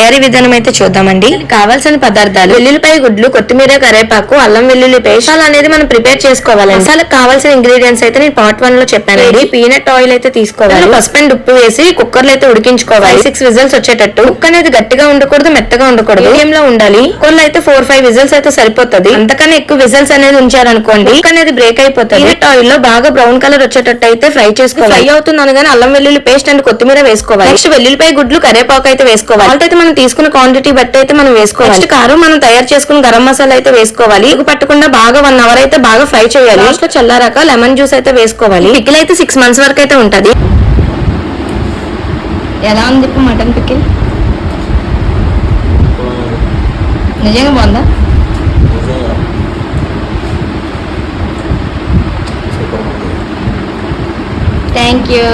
తయారీ విధానం అయితే చూద్దామండి. కావాల్సిన పదార్థాలు వెల్లుల్లిపాయ గుడ్లు, కొత్తిమీర, కరివేపాకు, అల్లం వెల్లుల్లి పేస్ట్ అనేది మనం ప్రిపేర్ చేసుకోవాలి. మసాలాకు కావాల్సిన ఇంగ్రీడియంట్స్ అయితే నేను పార్ట్ 1 లో చెప్పానండి. పీనట్ ఆయిల్ అయితే తీసుకోవాలి. పసుపు అండ్ ఉప్పు వేసి కుక్కర్ లో అయితే ఉడికించుకోవాలి. 6 విజిల్స్ వచ్చేటట్టు. కుక్ అనేది గట్టిగా ఉండకూడదు, మెత్తగా ఉండకూడదు, మీడియం లో ఉండాలి. కుక్కర్ అయితే 4-5 విజిల్స్ అయితే సరిపోతుంది. అంతకన్నా ఎక్కువ విజిల్స్ అనేది ఉంచారనుకోండి కుక్ అనేది బ్రేక్ అయిపోతుంది. పీనట్ ఆయిల్ లో బాగా బ్రౌన్ కలర్ వచ్చేటట్టు అయితే ఫ్రై చేసుకోవాలి. ఫ్రై అవుతుంది అనగానే అల్లం వెల్లుల్లి పేస్ట్ అండ్ కొత్తిమీర వేసుకోవాలి. నెక్స్ట్ వెల్లుల్లిపాయ గుడ్లు, కరివేపాకు అయితే వేసుకోవాలి. సాల్ట్ అయితే మనం తీసుకున్న క్వాంటిటీ బట్టి అయితే మనం వేసుకోవాలి. నెక్స్ట్ కారం మనం తయారు చేసుకున్న గరం మసాలా అయితే వేసుకోవాలి. ఉప్పు పట్టకుండా బాగా 1 అవర్ అయితే బాగా ఫ్రై చేయాలి. లాస్ట్ లో చల్లారాక లెమన్ జ్యూస్ అయితే వేసుకోవాలి. పికిల్ అయితే 6 మంత్స్ వరకు అయితే ఉంటది. ఎలా ఉంది ఇప్పుడు మటన్ పికిల్? నిజంగా బాగుందా? Thank you.